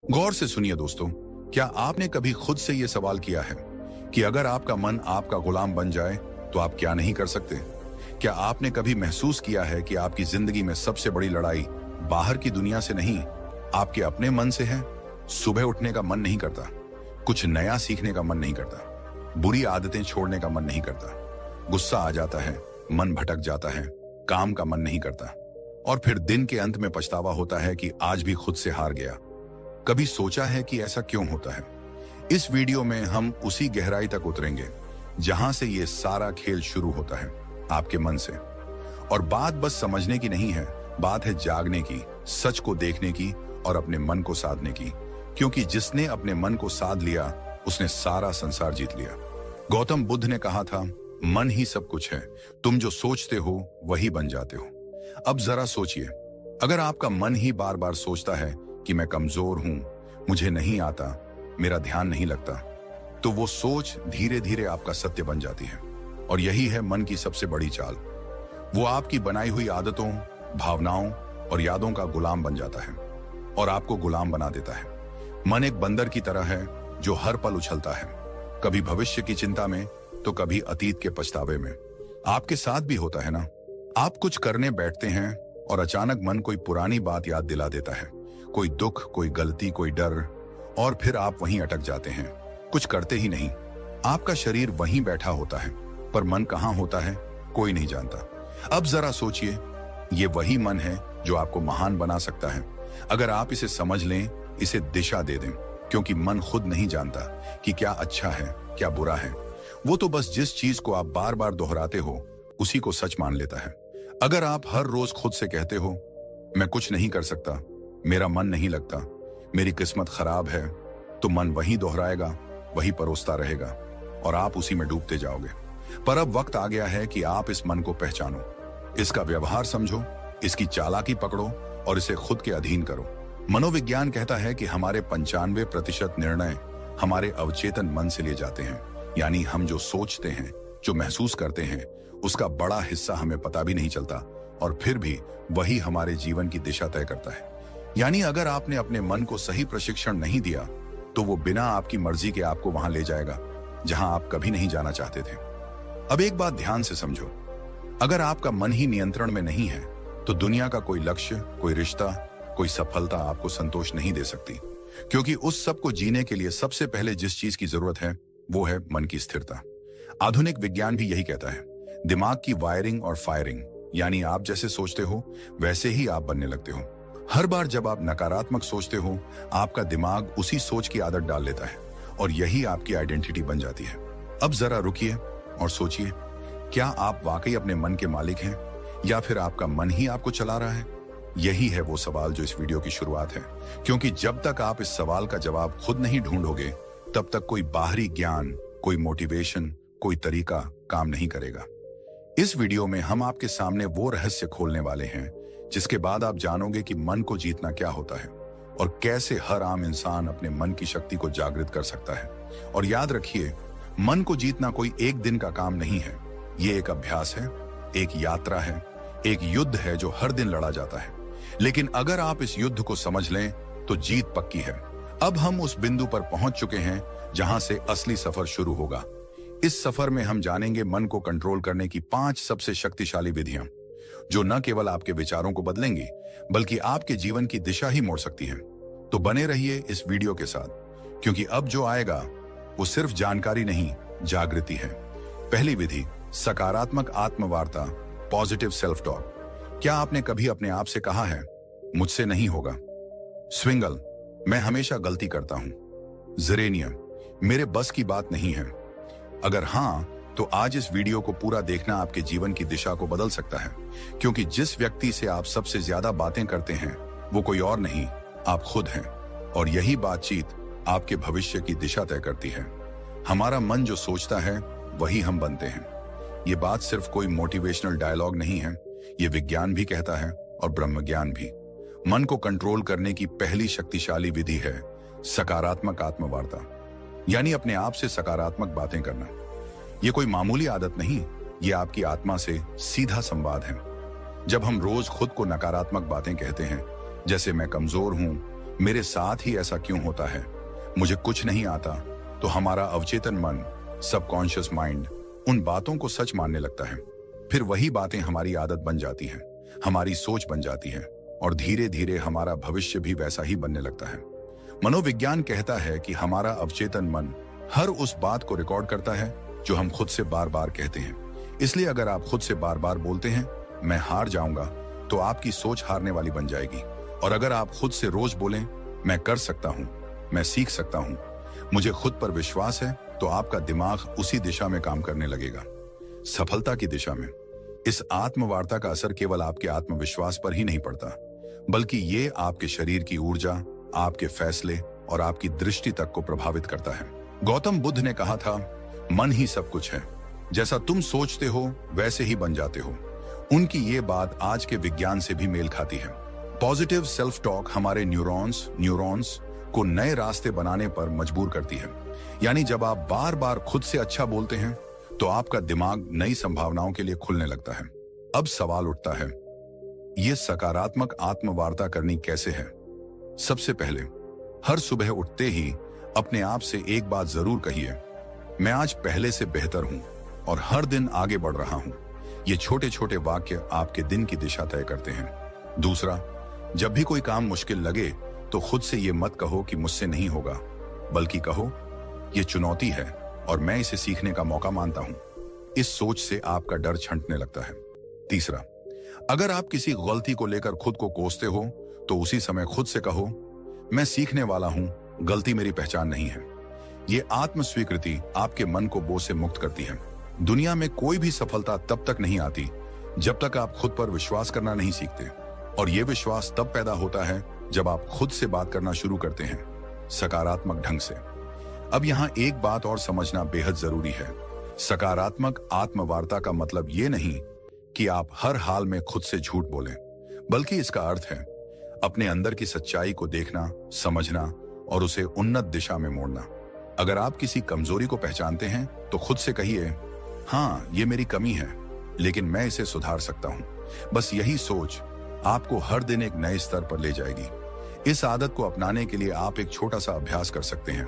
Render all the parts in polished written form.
गौर से सुनिए दोस्तों, क्या आपने कभी खुद से यह सवाल किया है कि अगर आपका मन आपका गुलाम बन जाए तो आप क्या नहीं कर सकते? क्या आपने कभी महसूस किया है कि आपकी जिंदगी में सबसे बड़ी लड़ाई बाहर की दुनिया से नहीं, आपके अपने मन से है? सुबह उठने का मन नहीं करता, कुछ नया सीखने का मन नहीं करता, बुरी आदतें छोड़ने का मन नहीं करता, गुस्सा आ जाता है, मन भटक जाता है, काम का मन नहीं करता, और फिर दिन के अंत में पछतावा होता है कि आज भी खुद से हार गया। कभी सोचा है कि ऐसा क्यों होता है? इस वीडियो में हम उसी गहराई तक उतरेंगे जहां से ये सारा खेल शुरू होता है, आपके मन से। और बात बस समझने की नहीं है, बात है जागने की, सच को देखने की और अपने मन को साधने की। क्योंकि जिसने अपने मन को साध लिया उसने सारा संसार जीत लिया। गौतम बुद्ध ने कहा था, मन ही सब कुछ है, तुम जो सोचते हो वही बन जाते हो। अब जरा सोचिए, अगर आपका मन ही बार बार सोचता है कि मैं कमजोर हूं, मुझे नहीं आता, मेरा ध्यान नहीं लगता, तो वो सोच धीरे धीरे आपका सत्य बन जाती है। और यही है मन की सबसे बड़ी चाल। वो आपकी बनाई हुई आदतों, भावनाओं और यादों का गुलाम बन जाता है और आपको गुलाम बना देता है। मन एक बंदर की तरह है जो हर पल उछलता है, कभी भविष्य की चिंता में तो कभी अतीत के पछतावे में। आपके साथ भी होता है ना? आप कुछ करने बैठते हैं और अचानक मन कोई पुरानी बात याद दिला देता है, कोई दुख, कोई गलती, कोई डर, और फिर आप वहीं अटक जाते हैं, कुछ करते ही नहीं। आपका शरीर वहीं बैठा होता है, पर मन कहाँ होता है कोई नहीं जानता। अब जरा सोचिए, ये वही मन है जो आपको महान बना सकता है अगर आप इसे समझ लें, इसे दिशा दे दें। क्योंकि मन खुद नहीं जानता कि क्या अच्छा है, क्या बुरा है। वो तो बस जिस चीज को आप बार बार दोहराते हो उसी को सच मान लेता है। अगर आप हर रोज खुद से कहते हो, मैं कुछ नहीं कर सकता, मेरा मन नहीं लगता, मेरी किस्मत खराब है, तो मन वही दोहराएगा, वही परोसता रहेगा और आप उसी में डूबते जाओगे। पर अब वक्त आ गया है कि आप इस मन को पहचानो, इसका व्यवहार समझो, इसकी चालाकी पकड़ो और इसे खुद के अधीन करो। मनोविज्ञान कहता है कि हमारे 95% निर्णय हमारे अवचेतन मन से लिए जाते हैं। यानी हम जो सोचते हैं, जो महसूस करते हैं, उसका बड़ा हिस्सा हमें पता भी नहीं चलता और फिर भी वही हमारे जीवन की दिशा तय करता है। यानी अगर आपने अपने मन को सही प्रशिक्षण नहीं दिया तो वो बिना आपकी मर्जी के आपको वहां ले जाएगा जहां आप कभी नहीं जाना चाहते थे। अब एक बात ध्यान से समझो, अगर आपका मन ही नियंत्रण में नहीं है तो दुनिया का कोई लक्ष्य, कोई रिश्ता, कोई सफलता आपको संतोष नहीं दे सकती। क्योंकि उस सब को जीने के लिए सबसे पहले जिस चीज की जरूरत है वो है मन की स्थिरता। आधुनिक विज्ञान भी यही कहता है, दिमाग की वायरिंग और फायरिंग, यानी आप जैसे सोचते हो वैसे ही आप बनने लगते हो। हर बार जब आप नकारात्मक सोचते हो, आपका दिमाग उसी सोच की आदत डाल लेता है और यही आपकी आइडेंटिटी बन जाती है। अब जरा रुकिए और सोचिए, क्या आप वाकई अपने मन के मालिक हैं या फिर आपका मन ही आपको चला रहा है? यही है वो सवाल जो इस वीडियो की शुरुआत है। क्योंकि जब तक आप इस सवाल का जवाब खुद नहीं ढूंढोगे तब तक कोई बाहरी ज्ञान, कोई मोटिवेशन, कोई तरीका काम नहीं करेगा। इस वीडियो में हम आपके सामने वो रहस्य खोलने वाले हैं जिसके बाद आप जानोगे कि मन को जीतना क्या होता है और कैसे हर आम इंसान अपने मन की शक्ति को जागृत कर सकता है। और याद रखिए, मन को जीतना कोई एक दिन का काम नहीं है, ये एक अभ्यास है, एक यात्रा है, एक युद्ध है जो हर दिन लड़ा जाता है। लेकिन अगर आप इस युद्ध को समझ लें तो जीत पक्की है। अब हम उस बिंदु पर पहुंच चुके हैं जहां से असली सफर शुरू होगा। इस सफर में हम जानेंगे मन को कंट्रोल करने की 5 सबसे शक्तिशाली विधियां जो न केवल आपके विचारों को बदलेंगी बल्कि आपके जीवन की दिशा ही मोड़ सकती हैं। तो बने रहिए इस वीडियो के साथ, क्योंकि अब जो आएगा वो सिर्फ जानकारी नहीं, जागृति है। पहली विधि, सकारात्मक आत्मवार्ता, पॉजिटिव सेल्फ टॉक। क्या आपने कभी अपने आप से कहा है, मुझसे नहीं होगा? स्विंगल, मैं हमेशा गलती करता हूं। जेरेनियम, मेरे बस की बात नहीं है। अगर हां, तो आज इस वीडियो को पूरा देखना आपके जीवन की दिशा को बदल सकता है। क्योंकि जिस व्यक्ति से आप सबसे ज्यादा बातें करते हैं वो कोई और नहीं, आप खुद हैं। और यही बातचीत आपके भविष्य की दिशा तय करती है। हमारा मन जो सोचता है वही हम बनते हैं। ये बात सिर्फ कोई मोटिवेशनल डायलॉग नहीं है, ये विज्ञान भी कहता है और ब्रह्मज्ञान भी। मन को कंट्रोल करने की पहली शक्तिशाली विधि है सकारात्मक आत्मवार्ता, यानी अपने आप से सकारात्मक बातें करना। ये कोई मामूली आदत नहीं, ये आपकी आत्मा से सीधा संवाद है। जब हम रोज खुद को नकारात्मक बातें कहते हैं, जैसे मैं कमजोर हूं, मेरे साथ ही ऐसा क्यों होता है, मुझे कुछ नहीं आता, तो हमारा अवचेतन मन, सबकॉन्शियस माइंड उन बातों को सच मानने लगता है। फिर वही बातें हमारी आदत बन जाती हैं, हमारी सोच बन जाती है और धीरे धीरे हमारा भविष्य भी वैसा ही बनने लगता है। मनोविज्ञान कहता है कि हमारा अवचेतन मन हर उस बात को रिकॉर्ड करता है जो हम खुद से बार बार कहते हैं। इसलिए अगर आप खुद से बार बार बोलते हैं मैं हार जाऊंगा, तो आपकी सोच हारने वाली बन जाएगी। और अगर आप खुद से रोज बोलें मैं कर सकता हूं, मैं सीख सकता हूं, मुझे खुद पर विश्वास है, तो आपका दिमाग उसी दिशा में काम करने लगेगा, सफलता की दिशा में। इस आत्मवार्ता का असर केवल आपके आत्मविश्वास पर ही नहीं पड़ता, बल्कि ये आपके शरीर की ऊर्जा, आपके फैसले और आपकी दृष्टि तक को प्रभावित करता है। गौतम बुद्ध ने कहा था, मन ही सब कुछ है, जैसा तुम सोचते हो वैसे ही बन जाते हो। उनकी ये बात आज के विज्ञान से भी मेल खाती है। पॉजिटिव सेल्फ टॉक हमारे न्यूरॉन्स को नए रास्ते बनाने पर मजबूर करती है। यानी जब आप बार बार खुद से अच्छा बोलते हैं तो आपका दिमाग नई संभावनाओं के लिए खुलने लगता है। अब सवाल उठता है, यह सकारात्मक आत्मवार्ता करनी कैसे है? सबसे पहले, हर सुबह उठते ही अपने आप से एक बात जरूर कहिए, मैं आज पहले से बेहतर हूं और हर दिन आगे बढ़ रहा हूं। ये छोटे छोटे वाक्य आपके दिन की दिशा तय करते हैं। दूसरा, जब भी कोई काम मुश्किल लगे तो खुद से ये मत कहो कि मुझसे नहीं होगा, बल्कि कहो ये चुनौती है और मैं इसे सीखने का मौका मानता हूं। इस सोच से आपका डर छंटने लगता है। तीसरा, अगर आप किसी गलती को लेकर खुद को कोसते हो तो उसी समय खुद से कहो, मैं सीखने वाला हूं, गलती मेरी पहचान नहीं है। ये आत्म स्वीकृति आपके मन को बोझ से मुक्त करती है। दुनिया में कोई भी सफलता तब तक नहीं आती जब तक आप खुद पर विश्वास करना नहीं सीखते, और यह विश्वास तब पैदा होता है जब आप खुद से बात करना शुरू करते हैं, सकारात्मक ढंग से। अब यहां एक बात और समझना बेहद जरूरी है। सकारात्मक आत्मवार्ता का मतलब ये नहीं कि आप हर हाल में खुद से झूठ बोलें, बल्कि इसका अर्थ है अपने अंदर की सच्चाई को देखना, समझना और उसे उन्नत दिशा में मोड़ना। अगर आप किसी कमजोरी को पहचानते हैं तो खुद से कहिए, हाँ ये मेरी कमी है, लेकिन मैं इसे सुधार सकता हूं। बस यही सोच आपको हर दिन एक नए स्तर पर ले जाएगी। इस आदत को अपनाने के लिए आप एक छोटा सा अभ्यास कर सकते हैं।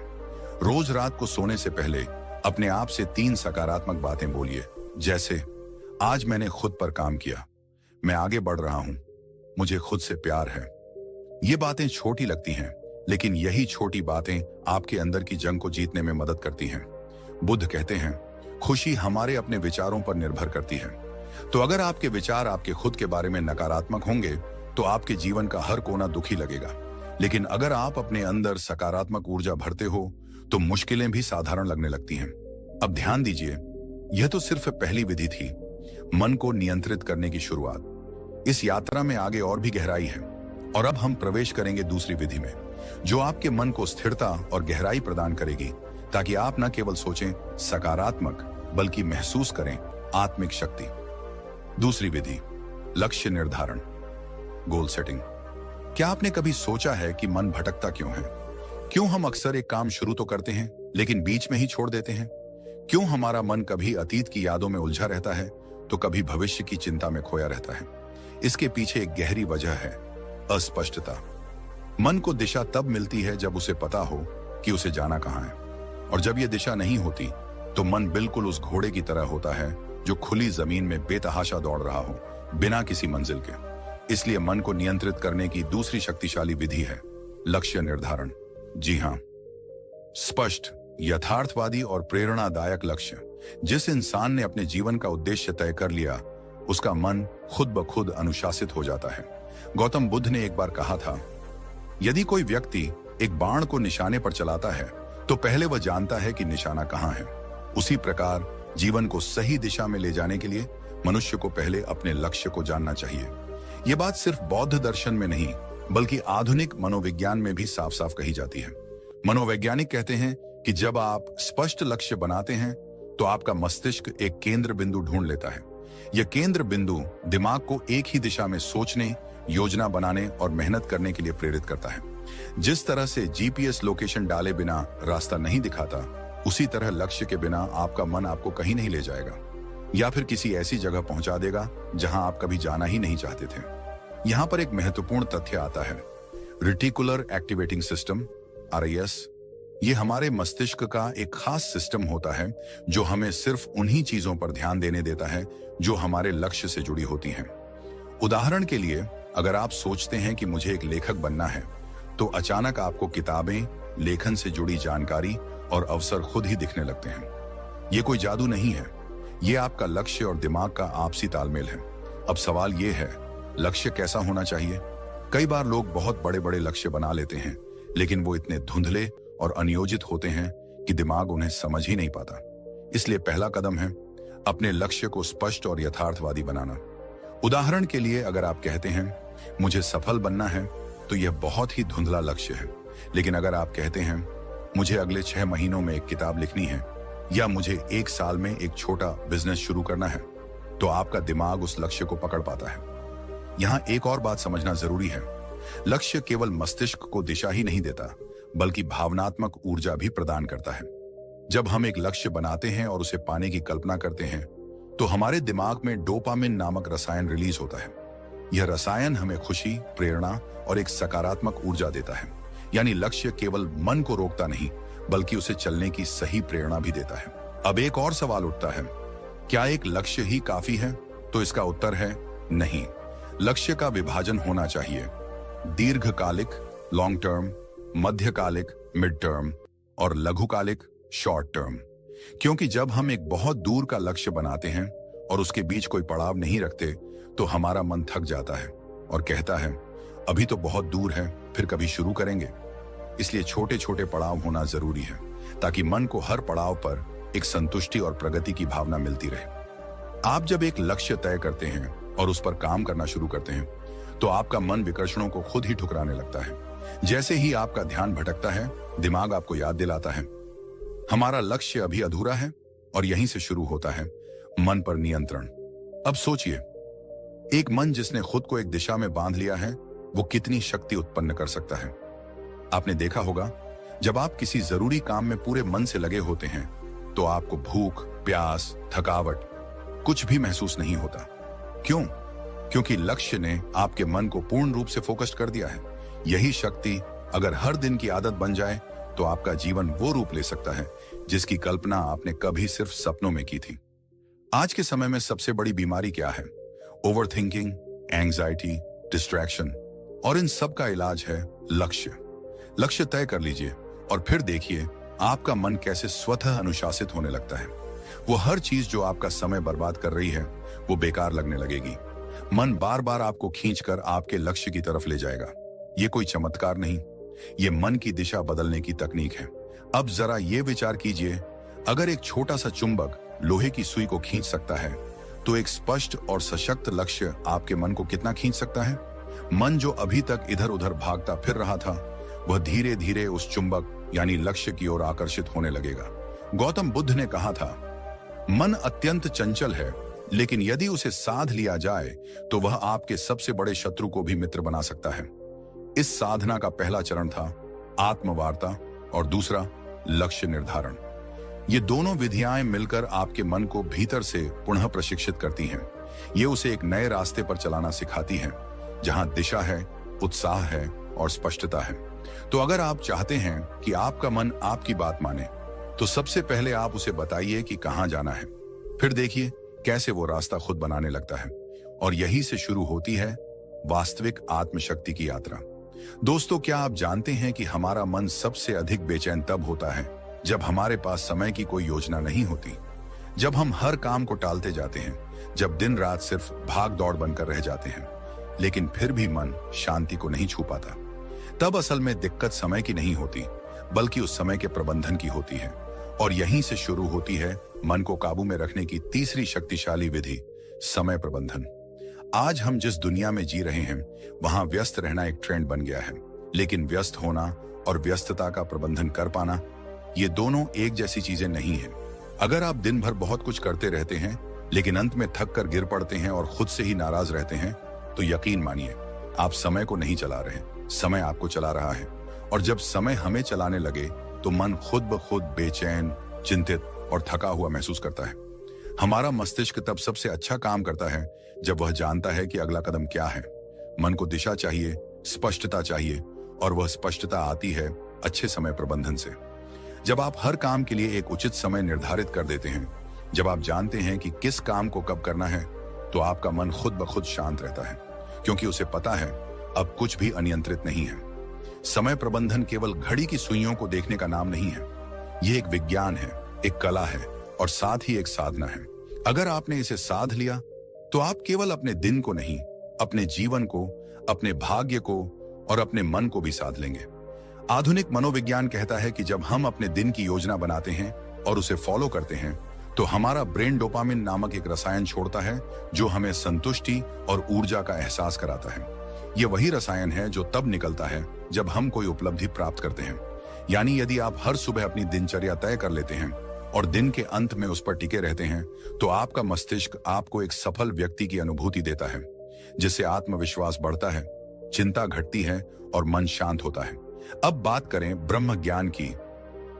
रोज रात को सोने से पहले अपने आप से 3 सकारात्मक बातें बोलिए, जैसे आज मैंने खुद पर काम किया, मैं आगे बढ़ रहा हूं, मुझे खुद से प्यार है। ये बातें छोटी लगती हैं, लेकिन यही छोटी बातें आपके अंदर की जंग को जीतने में मदद करती हैं। बुद्ध कहते हैं, खुशी हमारे अपने विचारों पर निर्भर करती है। तो अगर आपके विचार आपके खुद के बारे में नकारात्मक होंगे तो आपके जीवन का हर कोना दुखी लगेगा। लेकिन अगर आप अपने अंदर सकारात्मक ऊर्जा भरते हो तो मुश्किलें भी साधारण लगने लगती हैं। अब ध्यान दीजिए, यह तो सिर्फ पहली विधि थी, मन को नियंत्रित करने की शुरुआत। इस यात्रा में आगे और भी गहराई है, और अब हम प्रवेश करेंगे दूसरी विधि में, जो आपके मन को स्थिरता और गहराई प्रदान करेगी, ताकि आप न केवल सोचें सकारात्मक, बल्कि महसूस करें आत्मिक शक्ति। दूसरी विधि, लक्ष्य निर्धारण, गोल सेटिंग। क्या आपने कभी सोचा है कि मन भटकता क्यों है? क्यों हम अक्सर एक काम शुरू तो करते हैं लेकिन बीच में ही छोड़ देते हैं? क्यों हमारा मन कभी अतीत की यादों में उलझा रहता है तो कभी भविष्य की चिंता में खोया रहता है? इसके पीछे एक गहरी वजह है, अस्पष्टता। मन को दिशा तब मिलती है जब उसे पता हो कि उसे जाना कहां है, और जब यह दिशा नहीं होती तो मन बिल्कुल उस घोड़े की तरह होता है जो खुली जमीन में बेतहाशा दौड़ रहा हो, बिना किसी मंजिल के। इसलिए मन को नियंत्रित करने की दूसरी शक्तिशाली विधि है लक्ष्य निर्धारण। जी हां, स्पष्ट, यथार्थवादी और प्रेरणादायक लक्ष्य। जिस इंसान ने अपने जीवन का उद्देश्य तय कर लिया, उसका मन खुद ब खुद अनुशासित हो जाता है। गौतम बुद्ध ने एक बार कहा था, यदि कोई व्यक्ति एक बाण को निशाने पर चलाता है तो पहले वह जानता है कि निशाना कहां है। उसी प्रकार जीवन को सही दिशा में ले जाने के लिए मनुष्य को पहले अपने लक्ष्य को जानना चाहिए। यह बात सिर्फ बौद्ध दर्शन में नहीं, बल्कि आधुनिक मनोविज्ञान में भी साफ साफ कही जाती है। मनोवैज्ञानिक कहते हैं कि जब आप स्पष्ट लक्ष्य बनाते हैं तो आपका मस्तिष्क एक केंद्र बिंदु ढूंढ लेता है। यह केंद्र बिंदु दिमाग को एक ही दिशा में सोचने, योजना बनाने और मेहनत करने के लिए प्रेरित करता है। जिस तरह से जीपीएस लोकेशन डाले बिना रास्ता नहीं दिखाता, उसी तरह लक्ष्य के बिना आपका मन आपको कहीं नहीं ले जाएगा, या फिर किसी ऐसी जगह पहुंचा देगा जहां आप कभी जाना ही नहीं चाहते थे। यहां पर एक महत्वपूर्ण तथ्य आता है, रेटिकुलर एक्टिवेटिंग सिस्टम RIS, ये हमारे मस्तिष्क का एक खास सिस्टम होता है जो हमें सिर्फ उन्हीं चीजों पर ध्यान देने देता है जो हमारे लक्ष्य से जुड़ी होती हैं। उदाहरण के लिए, अगर आप सोचते हैं कि मुझे एक लेखक बनना है, तो अचानक आपको किताबें, लेखन से जुड़ी जानकारी और अवसर खुद ही दिखने लगते हैं। ये कोई जादू नहीं है, ये आपका लक्ष्य और दिमाग का आपसी तालमेल है। अब सवाल ये है, लक्ष्य कैसा होना चाहिए? कई बार लोग बहुत बड़े बड़े लक्ष्य बना लेते हैं, लेकिन वो इतने धुंधले और अनियोजित होते हैं कि दिमाग उन्हें समझ ही नहीं पाता। इसलिए पहला कदम है अपने लक्ष्य को स्पष्ट और यथार्थवादी बनाना। उदाहरण के लिए, अगर आप कहते हैं मुझे सफल बनना है, तो यह बहुत ही धुंधला लक्ष्य है। लेकिन अगर आप कहते हैं मुझे अगले 6 महीनों में एक किताब लिखनी है, या मुझे 1 साल में एक छोटा बिजनेस शुरू करना है, तो आपका दिमाग उस लक्ष्य को पकड़ पाता है। यहां एक और बात समझना जरूरी है, लक्ष्य केवल मस्तिष्क को दिशा ही नहीं देता, बल्कि भावनात्मक ऊर्जा भी प्रदान करता है। जब हम एक लक्ष्य बनाते हैं और उसे पाने की कल्पना करते हैं, तो हमारे दिमाग में डोपामिन नामक रसायन रिलीज होता है। यह रसायन हमें खुशी, प्रेरणा और एक सकारात्मक ऊर्जा देता है। यानी लक्ष्य केवल मन को रोकता नहीं, बल्कि उसे चलने की सही प्रेरणा भी देता है। अब एक और सवाल उठता है, क्या एक लक्ष्य ही काफी है? तो इसका उत्तर है नहीं। लक्ष्य का विभाजन होना चाहिए, दीर्घकालिक लॉन्ग टर्म, मध्यकालिक मिड टर्म और लघुकालिक शॉर्ट टर्म। क्योंकि जब हम एक बहुत दूर का लक्ष्य बनाते हैं और उसके बीच कोई पड़ाव नहीं रखते, तो हमारा मन थक जाता है और कहता है अभी तो बहुत दूर है, फिर कभी शुरू करेंगे। इसलिए छोटे छोटे पड़ाव होना जरूरी है, ताकि मन को हर पड़ाव पर एक संतुष्टि और प्रगति की भावना मिलती रहे। आप जब एक लक्ष्य तय करते हैं और उस पर काम करना शुरू करते हैं, तो आपका मन विकर्षणों को खुद ही ठुकराने लगता है। जैसे ही आपका ध्यान भटकता है, दिमाग आपको याद दिलाता है हमारा लक्ष्य अभी अधूरा है, और यहीं से शुरू होता है मन पर नियंत्रण। अब सोचिए, एक मन जिसने खुद को एक दिशा में बांध लिया है, वो कितनी शक्ति उत्पन्न कर सकता है। आपने देखा होगा, जब आप किसी जरूरी काम में पूरे मन से लगे होते हैं, तो आपको भूख, प्यास, थकावट कुछ भी महसूस नहीं होता। क्यों? क्योंकि लक्ष्य ने आपके मन को पूर्ण रूप से फोकस्ड कर दिया है। यही शक्ति अगर हर दिन की आदत बन जाए, तो आपका जीवन वो रूप ले सकता है जिसकी कल्पना आपने कभी सिर्फ सपनों में की थी। आज के समय में सबसे बड़ी बीमारी क्या है? ओवर थिंकिंग, एंग्जाइटी, डिस्ट्रैक्शन, और इन सब का इलाज है लक्ष्य। लक्ष्य तय कर लीजिए और फिर देखिए आपका मन कैसे स्वतः अनुशासित होने लगता है। वो हर चीज जो आपका समय बर्बाद कर रही है, वो बेकार लगने लगेगी। मन बार बार आपको खींचकर आपके लक्ष्य की तरफ ले जाएगा। ये कोई चमत्कार नहीं, ये मन की दिशा बदलने की तकनीक है। अब जरा ये विचार कीजिए, अगर एक छोटा सा चुंबक लोहे की सुई को खींच सकता है, तो एक स्पष्ट और सशक्त लक्ष्य आपके मन को कितना खींच सकता है? मन जो अभी तक इधर उधर भागता फिर रहा था, वह धीरे धीरे उस चुंबक यानी लक्ष्य की ओर आकर्षित होने लगेगा। गौतम बुद्ध ने कहा था, मन अत्यंत चंचल है, लेकिन यदि उसे साध लिया जाए, तो वह आपके सबसे बड़े शत्रु को भी मित्र बना सकता है। इस साधना का पहला चरण था आत्मवार्ता और दूसरा लक्ष्य निर्धारण। ये दोनों विधियां मिलकर आपके मन को भीतर से पुनः प्रशिक्षित करती हैं। ये उसे एक नए रास्ते पर चलाना सिखाती हैं, जहां दिशा है, उत्साह है और स्पष्टता है। तो अगर आप चाहते हैं कि आपका मन आपकी बात माने, तो सबसे पहले आप उसे बताइए कि कहां जाना है। फिर देखिए कैसे वो रास्ता खुद बनाने लगता है। और यही से शुरू होती है वास्तविक आत्मशक्ति की यात्रा। दोस्तों, क्या आप जानते हैं कि हमारा मन सबसे अधिक बेचैन तब होता है जब हमारे पास समय की कोई योजना नहीं होती, जब हम हर काम को टालते जाते हैं, जब दिन रात सिर्फ भाग दौड़ बनकर रह जाते हैं, लेकिन फिर भी मन शांति को नहीं छू पाता। तब असल में दिक्कत समय की नहीं होती, बल्कि उस समय के प्रबंधन की होती है। और यहीं से शुरू होती है मन को काबू में रखने की तीसरी शक्तिशाली विधि, समय प्रबंधन। आज हम जिस दुनिया में जी रहे हैं, वहां व्यस्त रहना एक ट्रेंड बन गया है। लेकिन व्यस्त होना और व्यस्तता का प्रबंधन कर पाना, ये दोनों एक जैसी चीजें नहीं है। अगर आप दिन भर बहुत कुछ करते रहते हैं, लेकिन अंत में थक कर गिर पड़ते हैं और खुद से ही नाराज रहते हैं, तो यकीन मानिए आप समय को नहीं चला रहे, समय आपको चला रहा है। और जब समय हमें चलाने लगे, तो मन खुद ब खुद बेचैन, चिंतित और थका हुआ महसूस करता है। हमारा मस्तिष्क तब सबसे अच्छा काम करता है जब वह जानता है कि अगला कदम क्या है। मन को दिशा चाहिए, स्पष्टता चाहिए और वह स्पष्टता आती है अच्छे समय प्रबंधन से। जब आप हर काम के लिए एक उचित समय निर्धारित कर देते हैं, जब आप जानते हैं कि किस काम को कब करना है, तो आपका मन खुद ब खुद शांत रहता है, क्योंकि उसे पता है अब कुछ भी अनियंत्रित नहीं है। समय प्रबंधन केवल घड़ी की सुइयों को देखने का नाम नहीं है। यह एक विज्ञान है, एक कला है और साथ ही एक साधना है। अगर आपने इसे साध लिया तो आप केवल अपने दिन को नहीं, अपने जीवन को, अपने भाग्य को और अपने मन को भी साध लेंगे। आधुनिक मनोविज्ञान कहता है कि जब हम अपने दिन की योजना बनाते हैं और उसे फॉलो करते हैं, तो हमारा ब्रेन डोपामिन नामक एक रसायन छोड़ता है जो हमें संतुष्टि और ऊर्जा का एहसास कराता है। यह वही रसायन है जो तब निकलता है जब हम कोई उपलब्धि प्राप्त करते हैं। यानी यदि आप हर सुबह अपनी दिनचर्या तय कर लेते हैं और दिन के अंत में उस पर टिके रहते हैं, तो आपका मस्तिष्क आपको एक सफल व्यक्ति की अनुभूति देता है, जिससे आत्मविश्वास बढ़ता है, चिंता घटती है और मन शांत होता है। अब बात करें ब्रह्म ज्ञान की,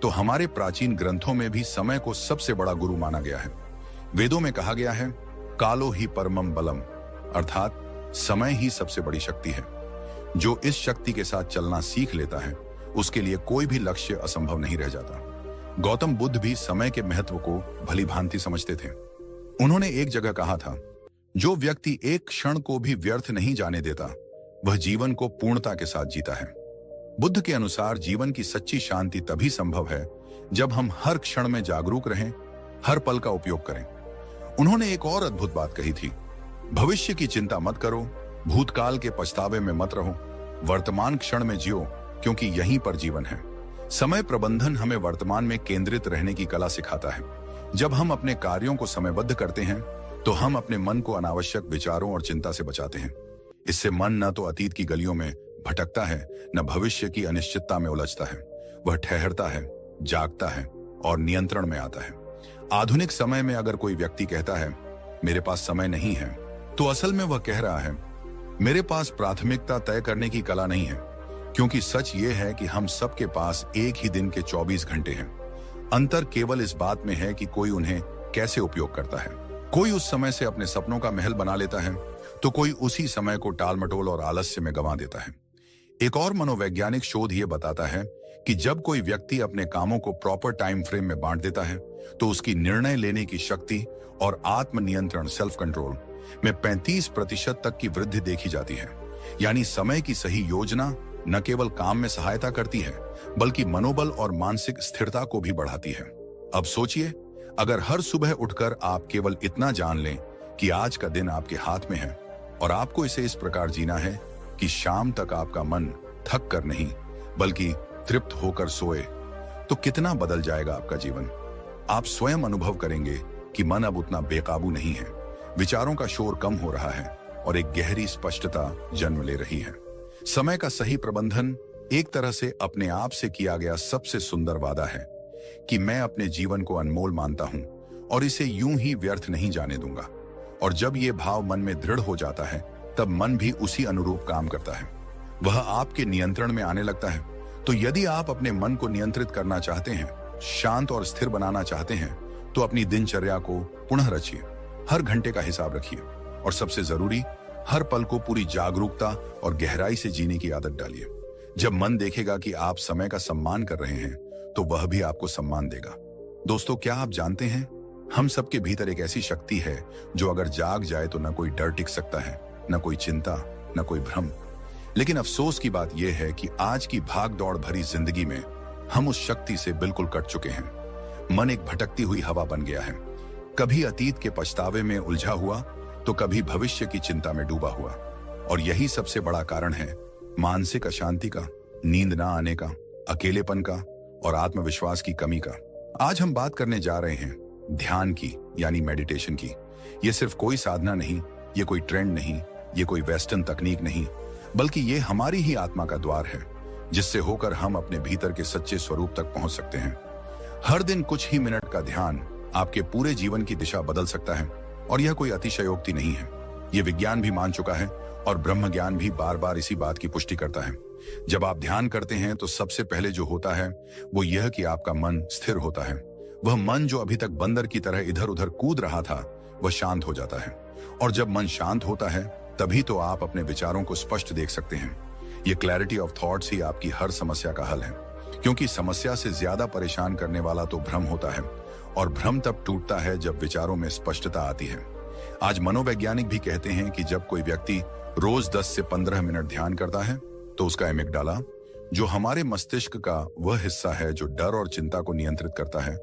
तो हमारे प्राचीन ग्रंथों में भी समय को सबसे बड़ा गुरु माना गया है। वेदों में कहा गया है, कालो ही परमम बलम, अर्थात समय ही सबसे बड़ी शक्ति है। जो इस शक्ति के साथ चलना सीख लेता है, उसके लिए कोई भी लक्ष्य असंभव नहीं रह जाता। गौतम बुद्ध भी समय के महत्व को भली भांति समझते थे। उन्होंने एक जगह कहा था, जो व्यक्ति एक क्षण को भी व्यर्थ नहीं जाने देता, वह जीवन को पूर्णता के साथ जीता है। बुद्ध के अनुसार जीवन की सच्ची शांति तभी संभव है जब हम हर क्षण में जागरूक रहें, हर पल का उपयोग करें। उन्होंने एक और अद्भुत बात कही थी, भविष्य की चिंता मत करो, भूतकाल के पछतावे में मत रहो, वर्तमान क्षण में जियो, क्योंकि यहीं पर जीवन है। समय प्रबंधन हमें वर्तमान में केंद्रित रहने की कला सिखाता है। जब हम अपने कार्यों को समयबद्ध करते हैं, तो हम अपने मन को अनावश्यक विचारों और चिंता से बचाते हैं। इससे मन न तो अतीत की गलियों में भटकता है, न भविष्य की अनिश्चितता में उलझता है। वह ठहरता है, जागता है और नियंत्रण में आता है। आधुनिक समय में अगर कोई व्यक्ति कहता है, मेरे पास समय नहीं है, तो असल में वह कह रहा है, मेरे पास प्राथमिकता तय करने की कला नहीं है। क्योंकि सच ये है कि हम सबके पास एक ही दिन के 24 घंटे हैं। अंतर केवल इस बात में है कि कोई उन्हें कैसे उपयोग करता है। कोई उस समय से अपने सपनों का महल बना लेता है, तो कोई उसी समय को टालमटोल और आलस्य में गंवा देता है। एक और मनोवैज्ञानिक शोध ये बताता है कि जब कोई व्यक्ति अपने कामों को प्रॉपर टाइम फ्रेम में बांट देता है, तो उसकी निर्णय लेने की शक्ति और आत्मनियंत्रण सेल्फ कंट्रोल में 35% तक की वृद्धि देखी जाती है। यानी समय की सही योजना न केवल काम में सहायता करती है, बल्कि मनोबल और मानसिक स्थिरता को भी बढ़ाती है। अब सोचिए, अगर हर सुबह उठकर आप केवल इतना जान लें कि आज का दिन आपके हाथ में है और आपको इसे इस प्रकार जीना है कि शाम तक आपका मन थक कर नहीं, बल्कि तृप्त होकर सोए, तो कितना बदल जाएगा आपका जीवन। आप स्वयं अनुभव करेंगे कि मन अब उतना बेकाबू नहीं है, विचारों का शोर कम हो रहा है और एक गहरी स्पष्टता जन्म ले रही है। समय का सही प्रबंधन एक तरह से अपने आप से किया गया सबसे सुंदर वादा है कि मैं अपने जीवन को अनमोल मानता हूं और इसे यूं ही व्यर्थ नहीं जाने दूंगा। और जब यह भाव मन में दृढ़ हो जाता है, तब मन भी उसी अनुरूप काम करता है, वह आपके नियंत्रण में आने लगता है। तो यदि आप अपने मन को नियंत्रित करना चाहते हैं, शांत और स्थिर बनाना चाहते हैं, तो अपनी दिनचर्या को पुनः रचिए, हर घंटे का हिसाब रखिए और सबसे जरूरी, हर पल को पूरी जागरूकता और गहराई से जीने की आदत डालिए। जब मन देखेगा कि आप समय का सम्मान कर रहे हैं, तो वह भी आपको सम्मान देगा। दोस्तों, क्या आप जानते हैं, हम सबके भीतर एक ऐसी शक्ति है जो अगर जाग जाए तो न कोई डर टिक सकता है, न कोई चिंता, न कोई भ्रम। लेकिन अफसोस की बात यह है कि आज की भाग दौड़ भरी जिंदगी में हम उस शक्ति से बिल्कुल कट चुके हैं। मन एक भटकती हुई हवा बन गया है, कभी अतीत के पछतावे में उलझा हुआ, तो कभी भविष्य की चिंता में डूबा हुआ। और यही सबसे बड़ा कारण है मानसिक अशांति का, नींद ना आने का, अकेलेपन का और आत्मविश्वास की कमी का। आज हम बात करने जा रहे हैं ध्यान की, यानी मेडिटेशन की। ये सिर्फ कोई साधना नहीं, ये कोई ट्रेंड नहीं, ये कोई वेस्टर्न तकनीक नहीं, बल्कि ये हमारी ही आत्मा का द्वार है, जिससे होकर हम अपने भीतर के सच्चे स्वरूप तक पहुंच सकते हैं। हर दिन कुछ ही मिनट का ध्यान आपके पूरे जीवन की दिशा बदल सकता है। और यह कोई अतिशयोक्ति नहीं है, यह विज्ञान भी मान चुका है और ब्रह्म ज्ञान भी बार बार इसी बात की पुष्टि करता है। जब आप ध्यान करते हैं, तो सबसे पहले जो होता है वो यह कि आपका मन स्थिर होता है। वह मन जो अभी तक बंदर की तरह इधर उधर कूद रहा था, वह शांत हो जाता है। और जब मन शांत होता है, तभी तो आप अपने विचारों को स्पष्ट देख सकते हैं। ये क्लैरिटी ऑफ थॉट्स ही आपकी हर समस्या का हल है, क्योंकि समस्या से ज्यादा परेशान करने वाला तो भ्रम होता है, और भ्रम तब टूटता है जब विचारों में स्पष्टता आती है। आज मनोवैज्ञानिक भी कहते हैं कि जब कोई व्यक्ति रोज 10 से 15 मिनट ध्यान करता है तो उसका एमिगडाला, जो हमारे मस्तिष्क का वह हिस्सा है जो डर और चिंता को नियंत्रित करता है,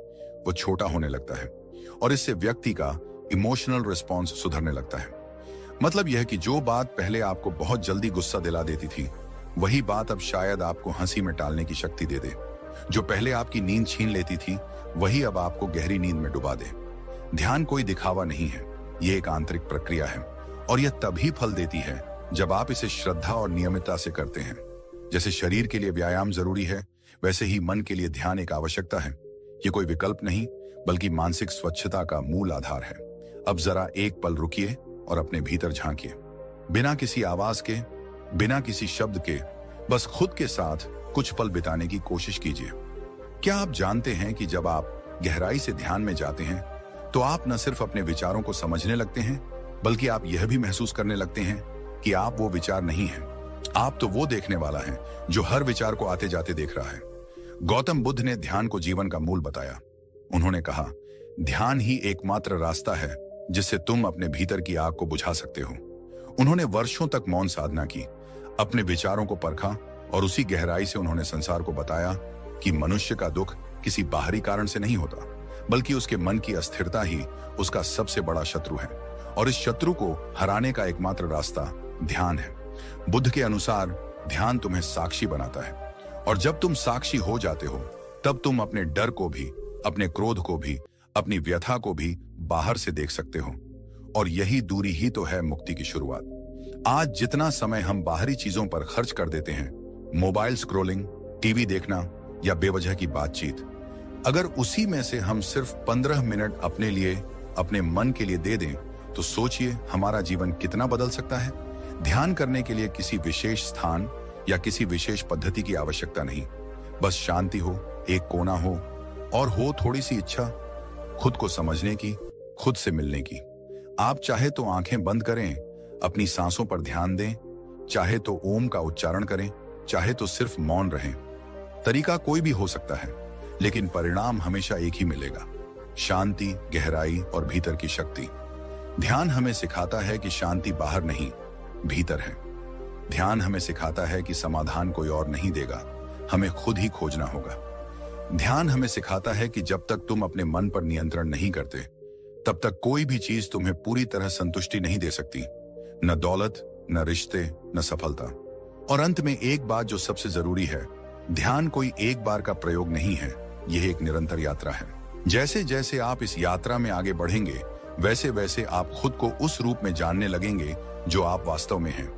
वो छोटा होने लगता है, और इससे व्यक्ति का इमोशनल रिस्पॉन्स सुधरने लगता है। मतलब यह कि जो बात पहले आपको बहुत जल्दी गुस्सा दिला देती थी, वही बात अब शायद आपको हंसी में टालने की शक्ति दे दे। जो पहले आपकी नींद छीन लेती थी, वही अब आपको गहरी नींद में डुबा दे। ध्यान कोई दिखावा नहीं है, ये एक आंतरिक प्रक्रिया है, और यह तभी फल देती है जब आप इसे श्रद्धा और नियमितता से करते हैं। जैसे शरीर के लिए व्यायाम जरूरी है, वैसे ही मन के लिए ध्यान एक आवश्यकता है। ये कोई विकल्प नहीं, बल्कि मानसिक स्वच्छता का मूल आधार है। अब जरा एक पल रुकिए और अपने भीतर झांकिए, बिना किसी आवाज के, बिना किसी शब्द के, बस खुद के साथ कुछ पल बिताने की कोशिश कीजिए। क्या आप जानते हैं कि जब आप गहराई से ध्यान में जाते हैं तो आप न सिर्फ अपने विचारों को समझने लगते हैं, बल्कि आप यह भी महसूस करने लगते हैं कि आप वो विचार नहीं हैं। आप तो वो देखने वाला है जो हर विचार को आते जाते देख रहा है। गौतम बुद्ध ने ध्यान को जीवन का मूल बताया। उन्होंने कहा, ध्यान ही एकमात्र रास्ता है जिससे तुम अपने भीतर की आग को बुझा सकते हो। उन्होंने वर्षों तक मौन साधना की, अपने विचारों को परखा, और उसी गहराई से उन्होंने संसार को बताया कि मनुष्य का दुख किसी बाहरी कारण से नहीं होता, बल्कि उसके मन की अस्थिरता ही उसका सबसे बड़ा शत्रु है, और इस शत्रु को हराने का एकमात्र रास्ता ध्यान है। बुद्ध के अनुसार ध्यान तुम्हें साक्षी बनाता है, और जब तुम साक्षी हो जाते हो, तब तुम अपने डर को भी, अपने क्रोध को भी, अपनी व्यथा को भी बाहर से देख सकते हो। और यही दूरी ही तो है मुक्ति की शुरुआत। आज जितना समय हम बाहरी चीजों पर खर्च कर देते हैं, मोबाइल स्क्रोलिंग, टीवी देखना या बेवजह की बातचीत, अगर उसी में से हम सिर्फ 15 मिनट अपने लिए, अपने मन के लिए दे दें, तो सोचिए हमारा जीवन कितना बदल सकता है। ध्यान करने के लिए किसी विशेष स्थान या किसी विशेष पद्धति की आवश्यकता नहीं, बस शांति हो, एक कोना हो, और हो थोड़ी सी इच्छा खुद को समझने की, खुद से मिलने की। आप चाहे तो आंखें बंद करें, अपनी सांसों पर ध्यान दें, चाहे तो ओम का उच्चारण करें, चाहे तो सिर्फ मौन रहें। तरीका कोई भी हो सकता है, लेकिन परिणाम हमेशा एक ही मिलेगा, शांति, गहराई और भीतर की शक्ति। ध्यान हमें सिखाता है कि शांति बाहर नहीं, भीतर है। ध्यान हमें सिखाता है कि समाधान कोई और नहीं देगा, हमें खुद ही खोजना होगा। ध्यान हमें सिखाता है कि जब तक तुम अपने मन पर नियंत्रण नहीं करते, तब तक कोई भी चीज तुम्हें पूरी तरह संतुष्टि नहीं दे सकती, न दौलत, न रिश्ते, न सफलता। और अंत में एक बात जो सबसे जरूरी है, ध्यान कोई एक बार का प्रयोग नहीं है, यह एक निरंतर यात्रा है। जैसे जैसे आप इस यात्रा में आगे बढ़ेंगे, वैसे वैसे आप खुद को उस रूप में जानने लगेंगे जो आप वास्तव में हैं।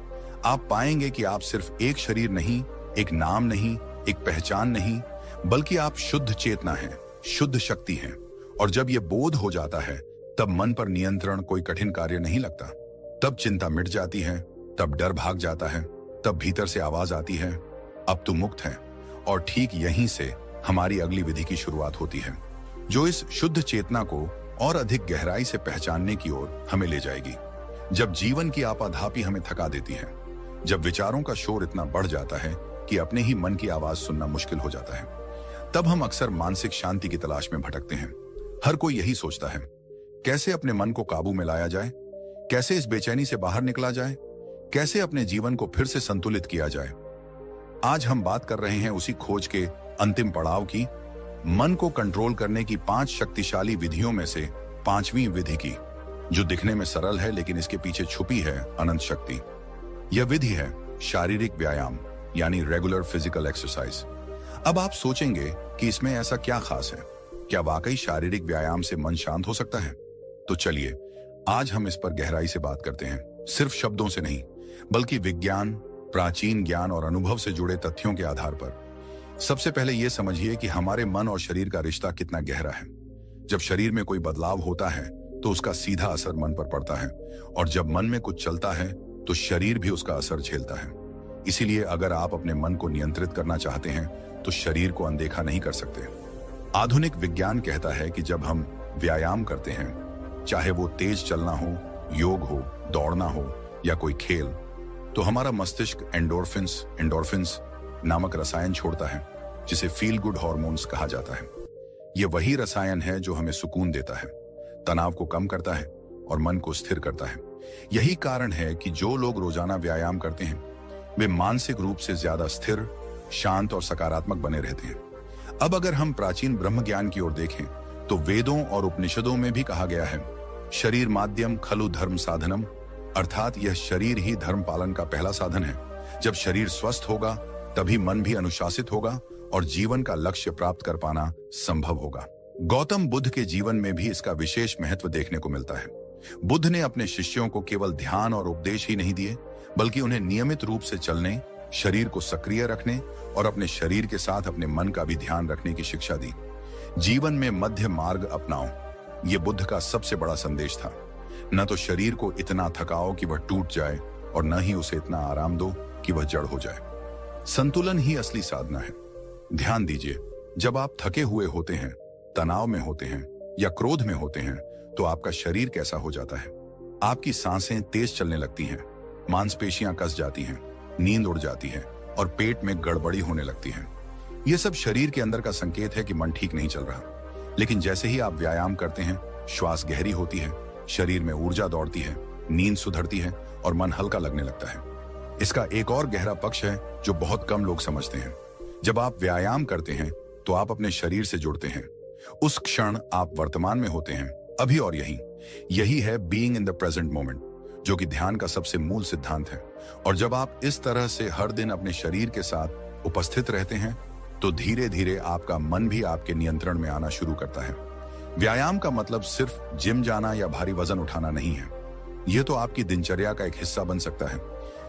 आप पाएंगे कि आप सिर्फ एक शरीर नहीं, एक नाम नहीं, एक पहचान नहीं, बल्कि आप शुद्ध चेतना हैं, शुद्ध शक्ति हैं। और जब यह बोध हो जाता है, तब मन पर नियंत्रण कोई कठिन कार्य नहीं लगता। तब चिंता मिट जाती है, तब डर भाग जाता है, तब भीतर से आवाज आती है, अब तुम मुक्त हैं। और ठीक यहीं से हमारी अगली विधि की शुरुआत होती है, जो इस शुद्ध चेतना को और अधिक गहराई से पहचानने की ओर हमें ले जाएगी। जब जीवन की आपाधापी हमें थका देती है, जब विचारों का शोर इतना बढ़ जाता है कि अपने ही मन की आवाज सुनना मुश्किल हो जाता है, तब हम अक्सर मानसिक शांति की तलाश में भटकते हैं। हर कोई यही सोचता है, कैसे अपने मन को काबू में लाया जाए, कैसे इस बेचैनी से बाहर निकला जाए, कैसे अपने जीवन को फिर से संतुलित किया जाए। आज हम बात कर रहे हैं उसी खोज के अंतिम पड़ाव की, मन को कंट्रोल करने की 5 शक्तिशाली विधियों में से 5वीं विधि की, जो दिखने में सरल है लेकिन इसके पीछे छुपी है अनंत शक्ति। यह विधि है शारीरिक व्यायाम, यानी रेगुलर फिजिकल एक्सरसाइज। अब आप सोचेंगे कि इसमें ऐसा क्या खास है, क्या वाकई शारीरिक व्यायाम से मन शांत हो सकता है? तो चलिए आज हम इस पर गहराई से बात करते हैं, सिर्फ शब्दों से नहीं, बल्कि विज्ञान, प्राचीन ज्ञान और अनुभव से जुड़े तथ्यों के आधार पर। सबसे पहले यह समझिए कि हमारे मन और शरीर का रिश्ता कितना गहरा है। जब शरीर में कोई बदलाव होता है तो उसका सीधा असर मन पर पड़ता है, और जब मन में कुछ चलता है तो शरीर भी उसका असर झेलता है। इसीलिए अगर आप अपने मन को नियंत्रित करना चाहते हैं तो शरीर को अनदेखा नहीं कर सकते। आधुनिक विज्ञान कहता है कि जब हम व्यायाम करते हैं, चाहे वो तेज चलना हो, योग हो, दौड़ना हो या कोई खेल, तो हमारा मस्तिष्क एंडोर्फिन्स एंडोर्फिन्स नामक रसायन छोड़ता है, जिसे फील गुड हॉर्मोन्स कहा जाता है। यह वही रसायन है जो हमें सुकून देता है, तनाव को कम करता है और मन को स्थिर करता है। यही कारण है कि जो लोग रोजाना व्यायाम करते हैं वे मानसिक रूप से ज्यादा स्थिर, शांत और सकारात्मक बने रहते हैं। अब अगर हम प्राचीन ब्रह्म ज्ञान की ओर देखें तो वेदों और उपनिषदों में भी कहा गया है, शरीर माध्यम खलु धर्म साधनम, अर्थात यह शरीर ही धर्म पालन का पहला साधन है। जब शरीर स्वस्थ होगा तभी मन भी अनुशासित होगा और जीवन का लक्ष्य प्राप्त कर पाना संभव होगा। गौतम बुद्ध के जीवन में भी इसका विशेष महत्व देखने को मिलता है। बुद्ध ने अपने शिष्यों को केवल ध्यान और उपदेश ही नहीं दिए, बल्कि उन्हें नियमित रूप से चलने, शरीर को सक्रिय रखने और अपने शरीर के साथ अपने मन का भी ध्यान रखने की शिक्षा दी। जीवन में मध्य मार्ग अपनाओ, ये बुद्ध का सबसे बड़ा संदेश था। न तो शरीर को इतना थकाओ कि वह टूट जाए और न ही उसे इतना आराम दो कि वह जड़ हो जाए। संतुलन ही असली साधना है। ध्यान दीजिए, जब आप थके हुए होते हैं, तनाव में होते हैं या क्रोध में होते हैं तो आपका शरीर कैसा हो जाता है? आपकी सांसें तेज चलने लगती हैं, मांसपेशियां कस जाती हैं, नींद उड़ जाती है और पेट में गड़बड़ी होने लगती है। यह सब शरीर के अंदर का संकेत है कि मन ठीक नहीं चल रहा। लेकिन जैसे ही आप व्यायाम करते हैं, श्वास गहरी होती है, शरीर में ऊर्जा दौड़ती है, नींद सुधरती है और मन हल्का लगने लगता है। इसका एक और गहरा पक्ष है जो बहुत कम लोग समझते हैं। जब आप व्यायाम करते हैं तो आप अपने शरीर से जुड़ते हैं। उस क्षण आप वर्तमान में होते हैं, अभी और यही है being in the present moment, जो कि ध्यान का सबसे मूल सिद्धांत है। और जब आप इस तरह से हर दिन अपने शरीर के साथ उपस्थित रहते हैं तो धीरे धीरे आपका मन भी आपके नियंत्रण में आना शुरू करता है। व्यायाम का मतलब सिर्फ जिम जाना या भारी वजन उठाना नहीं है। यह तो आपकी दिनचर्या का एक हिस्सा बन सकता है,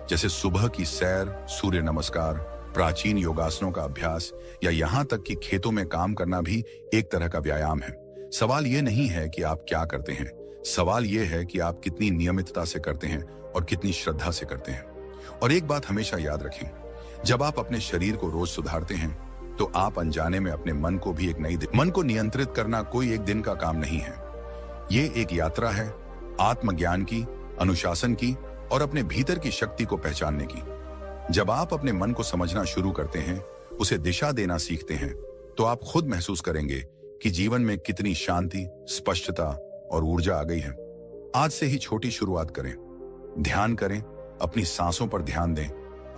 जैसे सुबह की सैर, सूर्य नमस्कार, प्राचीन योगासनों का अभ्यास या यहाँ तक कि खेतों में काम करना भी एक तरह का व्यायाम है। सवाल ये नहीं है कि आप क्या करते हैं, सवाल यह है कि आप कितनी नियमितता से करते हैं और कितनी श्रद्धा से करते हैं। और एक बात हमेशा याद रखें, जब आप अपने शरीर को रोज सुधारते हैं तो आप अनजाने में अपने मन को भी एक नई मन को नियंत्रित करना कोई एक दिन का काम नहीं है। ये एक यात्रा है, आत्मज्ञान की, अनुशासन की और अपने भीतर की शक्ति को पहचानने की। जब आप अपने मन को समझना शुरू करते हैं, उसे दिशा देना सीखते हैं, तो आप खुद महसूस करेंगे कि जीवन में कितनी शांति, स्पष्टता और ऊर्जा आ गई है। आज से ही छोटी शुरुआत करें, ध्यान करें, अपनी सांसों पर ध्यान दें,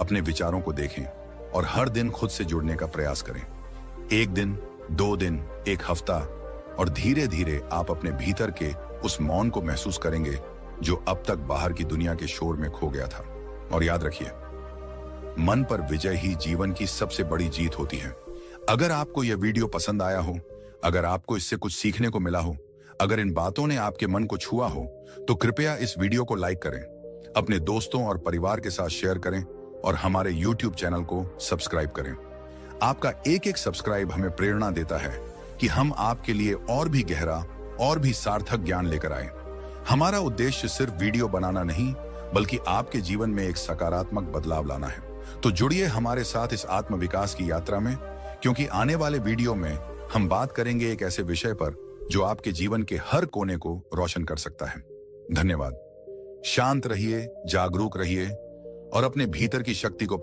अपने विचारों को देखें और हर दिन खुद से जुड़ने का प्रयास करें। एक दिन, 2 दिन, 1 हफ्ता और धीरे धीरे आप अपने भीतर के उस मौन को महसूस करेंगे जो अब तक बाहर की दुनिया के शोर में खो गया था। और याद रखिए, मन पर विजय ही जीवन की सबसे बड़ी जीत होती है। अगर आपको यह वीडियो पसंद आया हो, अगर आपको इससे कुछ सीखने को मिला हो, अगर इन बातों ने आपके मन को छुआ हो, तो कृपया इस वीडियो को लाइक करें, अपने दोस्तों और परिवार के साथ शेयर करें और हमारे YouTube चैनल को सब्सक्राइब करें। आपका एक एक सब्सक्राइब हमें प्रेरणा देता है कि हम आपके लिए और भी गहरा और भी सार्थक ज्ञान लेकर आए। हमारा उद्देश्य सिर्फ वीडियो बनाना नहीं, बल्कि आपके जीवन में एक सकारात्मक बदलाव लाना है। तो जुड़िए हमारे साथ इस आत्म विकास की यात्रा में, क्योंकि आने वाले वीडियो में हम बात करेंगे एक ऐसे विषय पर जो आपके जीवन के हर कोने को रोशन कर सकता है। धन्यवाद। शांत रहिए, जागरूक रहिए और अपने भीतर की शक्ति को